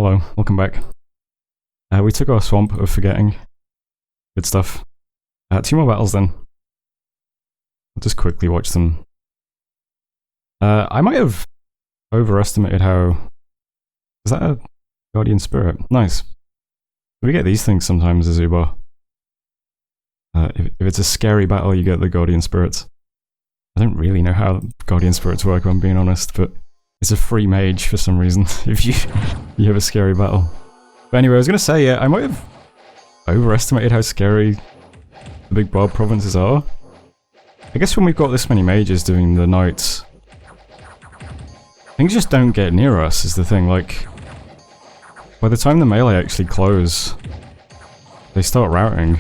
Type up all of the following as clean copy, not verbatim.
Hello, welcome back. We took our swamp of forgetting. Good stuff. 2 more battles then. I'll just quickly watch them. I might have overestimated how... Is that a guardian spirit? Nice. We get these things sometimes as Ubar. If it's a scary battle, you get the guardian spirits. I don't really know how guardian spirits work, if I'm being honest, but it's a free mage for some reason if you have a scary battle. But anyway, I was gonna say, yeah, I might have overestimated how scary the big barb provinces are. I guess when we've got this many mages doing the knights, things just don't get near us is the thing. Like, by the time the melee actually close, they start routing.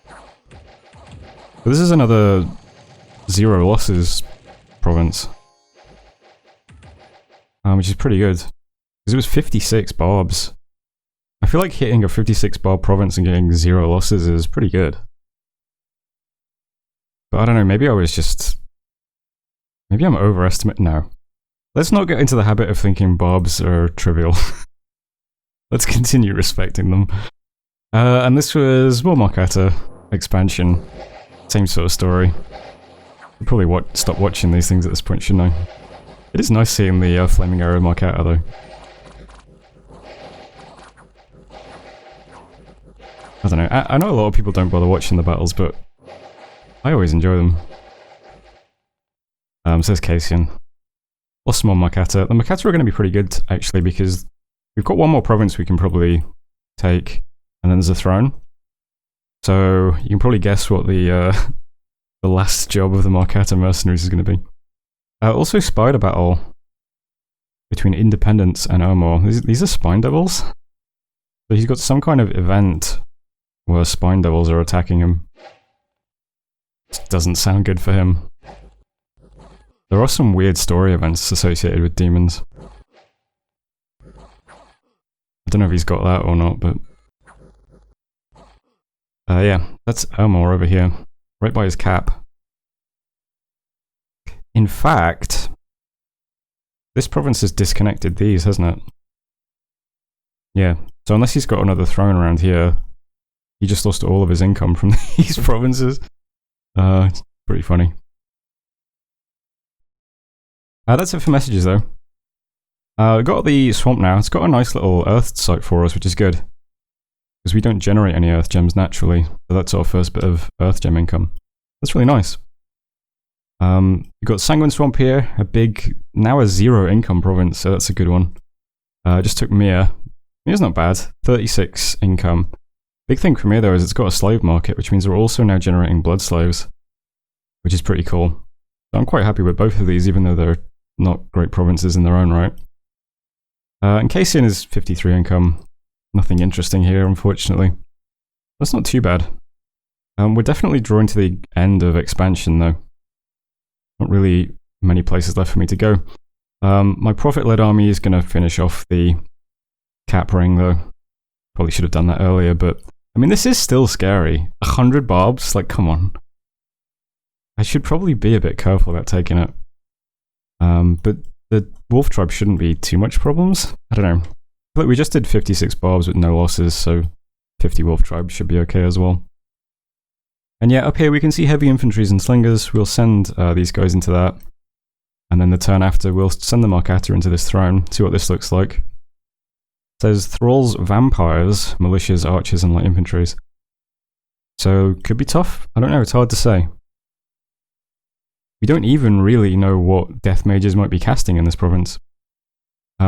But this is another 0 losses province, which is pretty good, because it was 56 barbs. I feel like hitting a 56 barb province and getting 0 losses is pretty good. But I don't know, maybe I was just... Maybe I'm overestimating now. Let's not get into the habit of thinking barbs are trivial. Let's continue respecting them. And this was more Markata expansion. Same sort of story. I'll probably stop watching these things at this point, shouldn't I? It is nice seeing the flaming arrow Markata though. I don't know, I know a lot of people don't bother watching the battles, but I always enjoy them. Says Cassian. Lost some more Markata. The Markata are going to be pretty good, actually, because we've got one more province we can probably take, and then there's a throne. So you can probably guess what the last job of the Markata mercenaries is going to be. Also, spider battle between Independence and Omor. These are spine devils. So he's got some kind of event where spine devils are attacking him. Doesn't sound good for him. There are some weird story events associated with demons. I don't know if he's got that or not, but... yeah, that's Omor over here, right by his cap. In fact, this province has disconnected these, hasn't it? Yeah, so unless he's got another throne around here, he just lost all of his income from these provinces. It's pretty funny. That's it for messages though. We've got the swamp now. It's got a nice little earth site for us, which is good. Because we don't generate any earth gems naturally. So that's our first bit of earth gem income. That's really nice. We've got Sanguine Swamp here. A big, now a 0 income province, so that's a good one. Just took Mir. Mir's not bad. 36 income. Big thing for me though is it's got a slave market, which means we're also now generating blood slaves. Which is pretty cool. So I'm quite happy with both of these, even though they're not great provinces in their own right. And Cassian is 53 income. Nothing interesting here, unfortunately. That's not too bad. We're definitely drawing to the end of expansion, though. Not really many places left for me to go. My profit-led army is going to finish off the cap ring, though. Probably should have done that earlier, but... I mean, this is still scary. 100 barbs? Like, come on. I should probably be a bit careful about taking it. But the wolf tribe shouldn't be too much problems. I don't know. Look, we just did 56 barbs with no losses, so 50 wolf tribe should be okay as well. And yeah, up here we can see heavy infantries and slingers. We'll send these guys into that. And then the turn after, we'll send the Markata into this throne, see what this looks like. It says thralls, vampires, militias, archers, and light infantries. So, could be tough. I don't know, it's hard to say. We don't even really know what death mages might be casting in this province.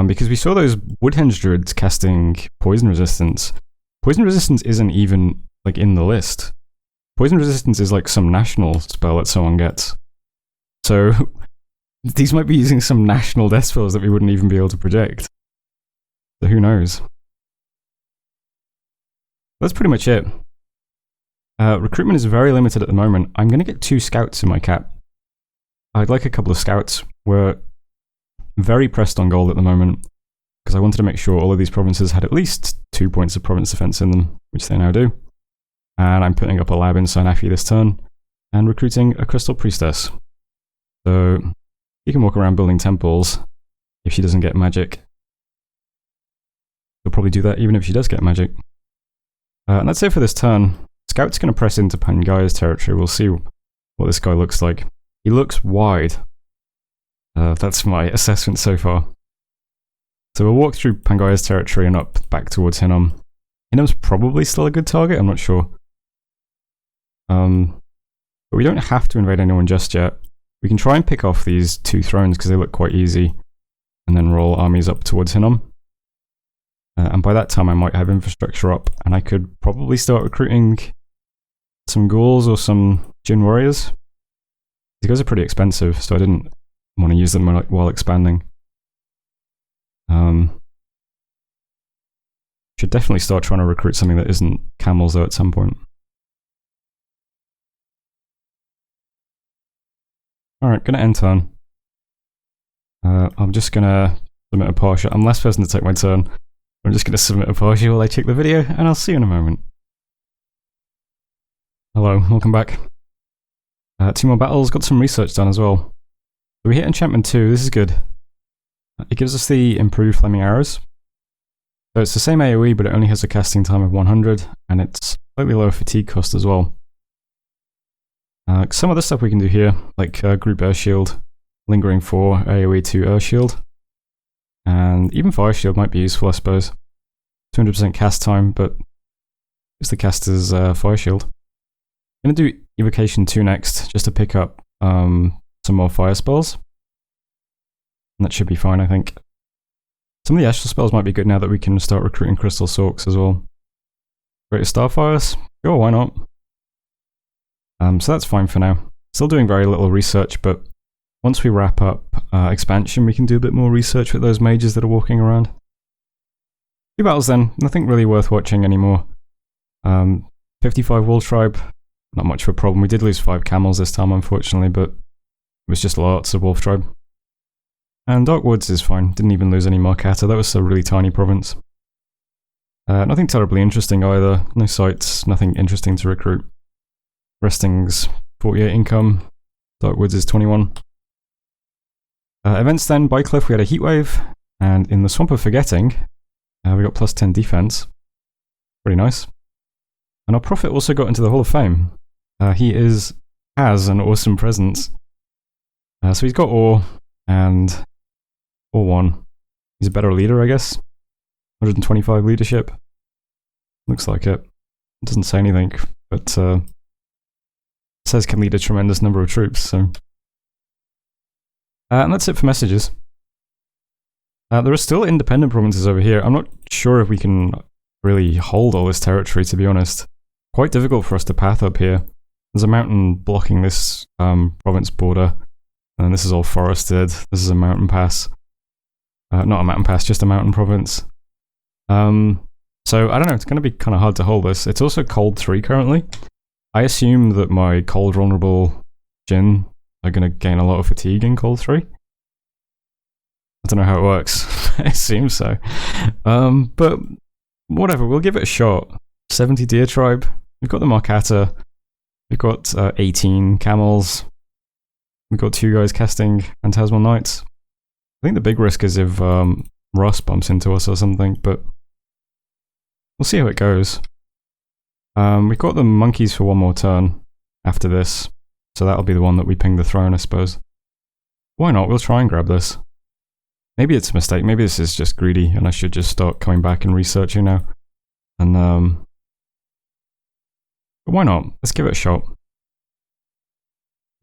Because we saw those Woodhenge druids casting poison resistance. Poison resistance isn't even, like, in the list. Poison resistance is like some national spell that someone gets. So, these might be using some national death spells that we wouldn't even be able to predict. So who knows? That's pretty much it. Recruitment is very limited at the moment. I'm going to get 2 scouts in my cap. I'd like a couple of scouts. We're very pressed on gold at the moment, because I wanted to make sure all of these provinces had at least 2 points of province defense in them, which they now do. And I'm putting up a lab in Sanafi this turn, and recruiting a crystal priestess. So you can walk around building temples, if she doesn't get magic. She'll probably do that even if she does get magic. And that's it for this turn. Scout's going to press into Pangaia's territory. We'll see what this guy looks like. He looks wide. That's my assessment so far. So we'll walk through Pangaia's territory and up back towards Hinnom. Hinnom's probably still a good target, I'm not sure. But we don't have to invade anyone just yet. We can try and pick off these 2 thrones because they look quite easy. And then roll armies up towards Hinnom. And by that time I might have infrastructure up, and I could probably start recruiting some ghouls or some Jin warriors. These guys are pretty expensive, so I didn't want to use them while expanding. Should definitely start trying to recruit something that isn't camels though at some point. Alright, gonna end turn. I'm just gonna submit a partial. I'm last person to take my turn. I'm just gonna submit a partial while I check the video, and I'll see you in a moment. Hello, welcome back. 2 more battles, got some research done as well. So we hit enchantment 2, this is good. It gives us the improved flaming arrows. So it's the same AoE, but it only has a casting time of 100, and it's slightly lower fatigue cost as well. Some other stuff we can do here, like group air shield, lingering 4, AoE 2 air shield, and even fire shield might be useful, I suppose. 200% cast time, but it's the caster's fire shield. I'm going to do evocation 2 next, just to pick up some more fire spells. And that should be fine, I think. Some of the astral spells might be good now that we can start recruiting crystal sorks as well. Greatest starfires? Sure, why not? So that's fine for now. Still doing very little research, but once we wrap up expansion, we can do a bit more research with those mages that are walking around. 2 battles then, nothing really worth watching anymore. 55 Wolf Tribe, not much of a problem. We did lose 5 camels this time, unfortunately, but it was just lots of Wolf Tribe. And Dark Woods is fine, didn't even lose any Marcata, that was a really tiny province. Nothing terribly interesting either, no sites, nothing interesting to recruit. Resting's 48 income, Dark Woods is 21. Events then, Bycliff we had a heatwave, and in the Swamp of Forgetting, we got plus 10 defense. Pretty nice. And our prophet also got into the Hall of Fame. He has an awesome presence. So he's got Ore, and Ore 1. He's a better leader, I guess. 125 leadership. Looks like it. It doesn't say anything, but it says can lead a tremendous number of troops, so. And that's it for messages. There are still independent provinces over here. I'm not sure if we can really hold all this territory, to be honest. Quite difficult for us to path up here. There's a mountain blocking this province border, and this is all forested. This is a mountain pass. Not a mountain pass, just a mountain province. So, I don't know, it's going to be kind of hard to hold this. It's also cold 3 currently. I assume that my cold vulnerable Jin are going to gain a lot of fatigue in cold 3. I don't know how it works. I assume so. But whatever, we'll give it a shot. 70 Deer Tribe. We've got the Marcata. We've got 18 camels. We've got 2 guys casting Phantasmal Knights. I think the big risk is if Russ bumps into us or something, but we'll see how it goes. We've got the monkeys for 1 more turn after this, so that'll be the one that we ping the throne, I suppose. Why not? We'll try and grab this. Maybe it's a mistake. Maybe this is just greedy, and I should just start coming back and researching now. And but why not? Let's give it a shot.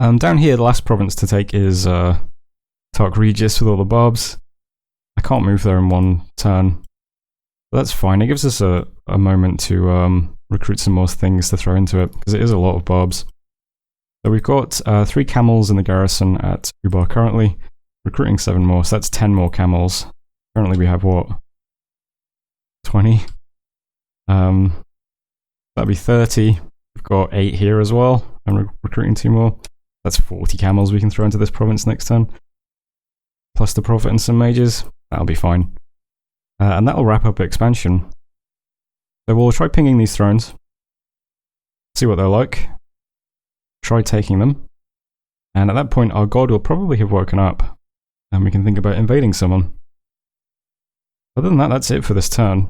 Down here, the last province to take is Tark Regis with all the barbs. I can't move there in 1 turn. But that's fine. It gives us a moment to recruit some more things to throw into it, because it is a lot of barbs. So we've got 3 camels in the garrison at Ubar currently, recruiting 7 more, so that's 10 more camels. Currently we have what? 20? That'd be 30. We've got 8 here as well, and we're recruiting 2 more. That's 40 camels we can throw into this province next turn. Plus the prophet and some mages. That'll be fine. And that'll wrap up expansion. So we'll try pinging these thrones. See what they're like. Try taking them. And at that point our god will probably have woken up. and we can think about invading someone. Other than that, that's it for this turn.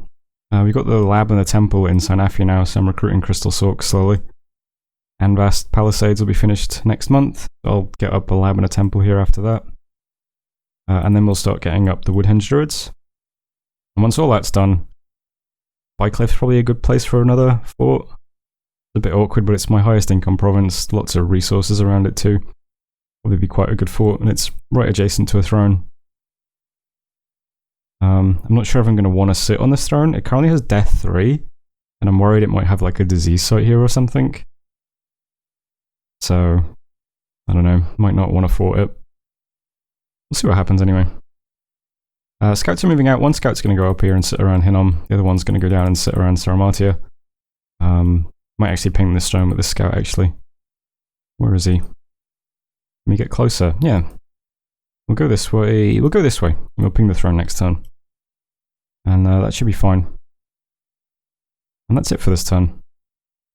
We've got the lab and the temple in Sinafia now, so I'm recruiting Crystal Sork slowly. And Vast Palisades will be finished next month. I'll get up a lab and a temple here after that. And then we'll start getting up the Woodhenge Druids. And once all that's done, Bycliffe's probably a good place for another fort. It's a bit awkward, but it's my highest income province. Lots of resources around it too. Probably be quite a good fort, and it's right adjacent to a throne. I'm not sure if I'm going to want to sit on this throne. It currently has Death 3, and I'm worried it might have like a disease site here or something. So, I don't know, might not want to fort it. We'll see what happens anyway. Scouts are moving out. One scout's going to go up here and sit around Hinnom. The other one's going to go down and sit around Saramatia. Might actually ping this stone with this scout actually. Where is he? Let me get closer. Yeah. We'll go this way. We'll go this way. We'll ping the throne next turn. And that should be fine. And that's it for this turn.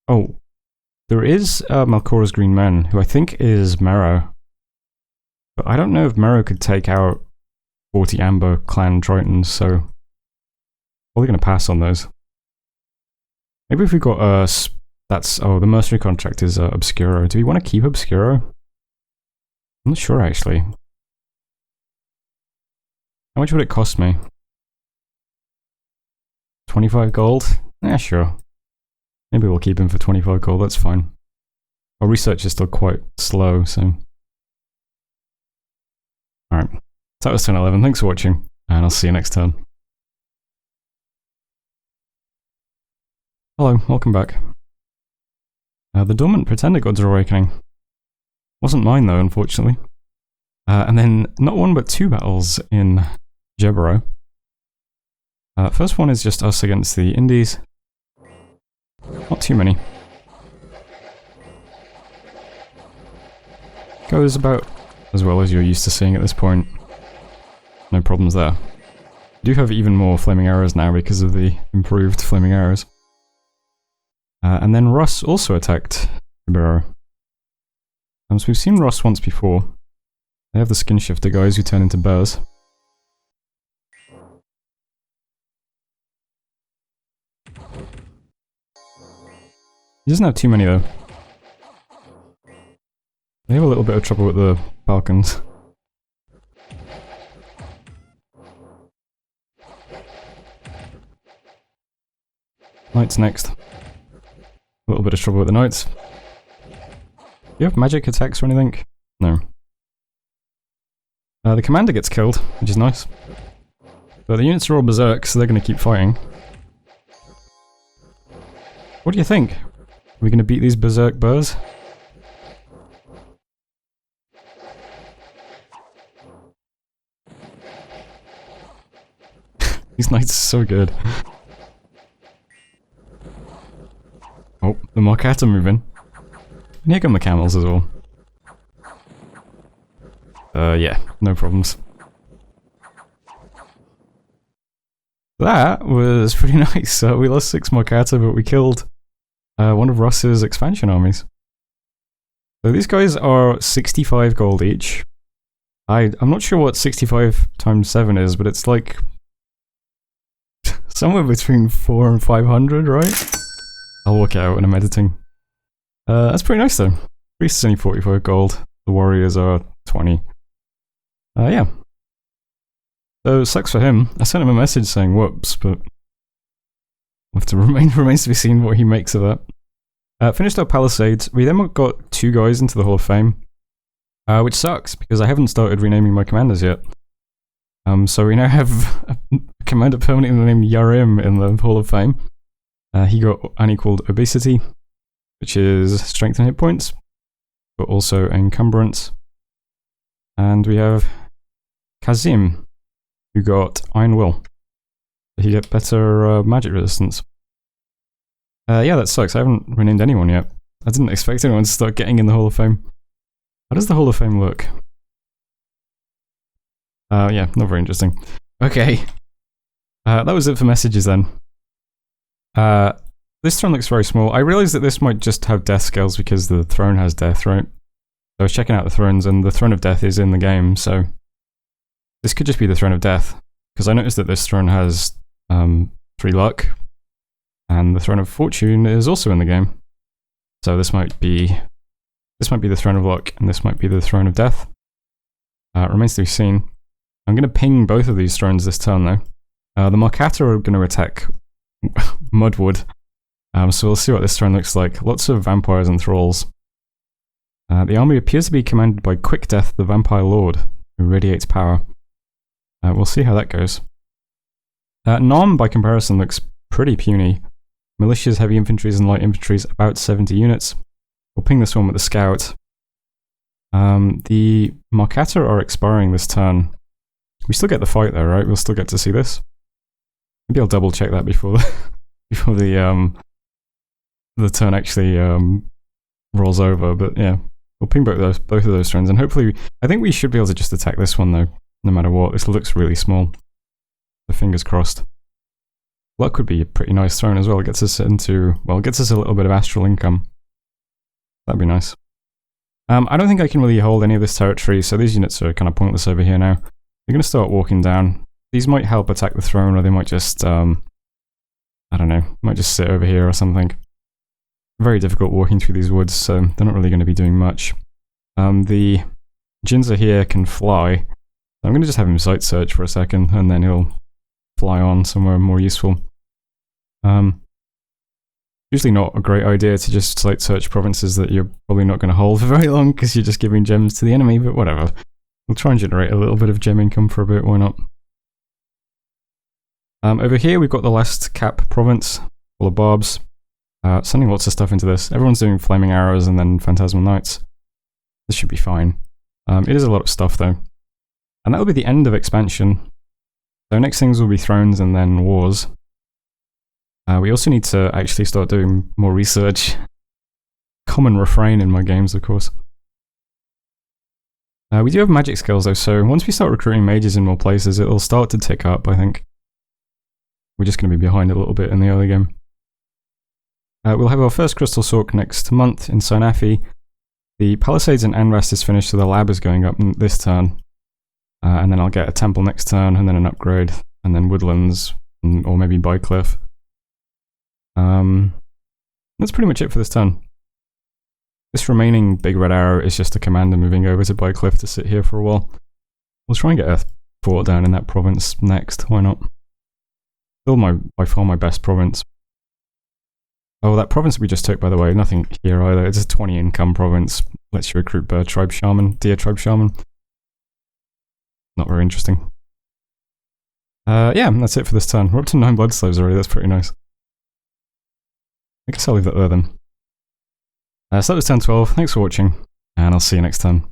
Oh, there is Malcora's Green Men, who I think is Mero. But I don't know if Mero could take out 40 Amber Clan Tritons, so probably going to pass on those. Maybe if we got that's the mercenary contract is Obscuro. Do we want to keep Obscuro? I'm not sure actually. How much would it cost me? 25 gold? Yeah, sure. Maybe we'll keep him for 25 gold, that's fine. Our research is still quite slow, so... Alright, so that was turn 11, thanks for watching, and I'll see you next turn. Hello, welcome back. The Dormant Pretender Gods are awakening. Wasn't mine though, unfortunately. And then, not one but two battles in Jebero. First one is just us against the Indies. Not too many. Goes about as well as you're used to seeing at this point. No problems there. Do have even more flaming arrows now because of the improved flaming arrows. And then Russ also attacked Jebero. So we've seen Russ once before. They have the skin shifter guys who turn into bears. He doesn't have too many though. They have a little bit of trouble with the Falcons. Knights next. A little bit of trouble with the Knights. Do you have magic attacks or anything? No. The commander gets killed, which is nice. But the units are all berserk, so they're going to keep fighting. What do you think? Are we going to beat these berserk bears? These knights are so good. Oh, the Marcat are moving. And here come the camels as well. Yeah, no problems. That was pretty nice. We lost 6 Marcata, but we killed one of Russ's expansion armies. So these guys are 65 gold each. I'm not sure what 65 times 7 is, but it's like somewhere between 400 and 500, right? I'll work it out when I'm editing. That's pretty nice though. Priest is only 45 gold. The warriors are 20. Yeah. So, sucks for him. I sent him a message saying whoops, but we'll have to remains to be seen what he makes of that. Finished our Palisades. We then got 2 guys into the Hall of Fame, which sucks because I haven't started renaming my commanders yet. So we now have a commander permanently named Yarim in the Hall of Fame. He got unequaled obesity, which is strength and hit points, but also encumbrance. And we have Kazim, who got Iron Will. He get better magic resistance. Yeah, that sucks. I haven't renamed anyone yet. I didn't expect anyone to start getting in the Hall of Fame. How does the Hall of Fame look? Yeah, not very interesting. Okay. That was it for messages then. This throne looks very small. I realized that this might just have death scales because the throne has death, right? So I was checking out the thrones and the Throne of Death is in the game, so This could just be the Throne of Death, because I noticed that this throne has 3 luck, and the Throne of Fortune is also in the game. So this might be the Throne of Luck, and this might be the Throne of Death. It remains to be seen. I'm going to ping both of these thrones this turn though. The Markata are going to attack Mudwood, so we'll see what this throne looks like. Lots of vampires and thralls. The army appears to be commanded by Quick Death, the Vampire Lord, who radiates power. We'll see how that goes. Nom, by comparison, looks pretty puny. Militias, heavy infantries, and light infantries, about 70 units. We'll ping this one with the scout. The Markata are expiring this turn. We still get the fight though, right? We'll still get to see this. Maybe I'll double check that before the turn actually rolls over. But yeah, we'll ping both of those turns, and hopefully, I think we should be able to just attack this one though, no matter what. This looks really small. So fingers crossed. Luck would be a pretty nice throne as well. It gets us into, well, it gets us a little bit of astral income. That'd be nice. I don't think I can really hold any of this territory, so these units are kind of pointless over here now. They're going to start walking down. These might help attack the throne, or they might just, I don't know, might just sit over here or something. Very difficult walking through these woods, so they're not really going to be doing much. The Jinza here can fly. I'm going to just have him sight search for a second, and then he'll fly on somewhere more useful. Usually not a great idea to just sight search provinces that you're probably not going to hold for very long, because you're just giving gems to the enemy, but whatever. We'll try and generate a little bit of gem income for a bit, why not? Over here we've got the last cap province, full of barbs. Sending lots of stuff into this. Everyone's doing flaming arrows and then phantasmal knights. This should be fine. It is a lot of stuff though. And that will be the end of expansion. So next things will be thrones and then wars. We also need to actually start doing more research. Common refrain in my games, of course. We do have magic skills though, so once we start recruiting mages in more places, it'll start to tick up, I think. We're just going to be behind a little bit in the early game. We'll have our first Crystal Sock next month in Sinafi. The Palisades and Anrast is finished, so the lab is going up this turn. And then I'll get a temple next turn, and then an upgrade, and then Woodlands, or maybe Bycliff. That's pretty much it for this turn. This remaining big red arrow is just a commander moving over to Bycliff to sit here for a while. We'll try and get a fort down in that province next, why not? Still by far my best province. Oh, that province we just took, by the way, nothing here either. It's a 20 income province. Lets you recruit Deer Tribe Shaman. Not very interesting. Yeah, that's it for this turn. We're up to 9 blood slaves already, that's pretty nice. I guess I'll leave that there then. So that was turn 12, thanks for watching, and I'll see you next time.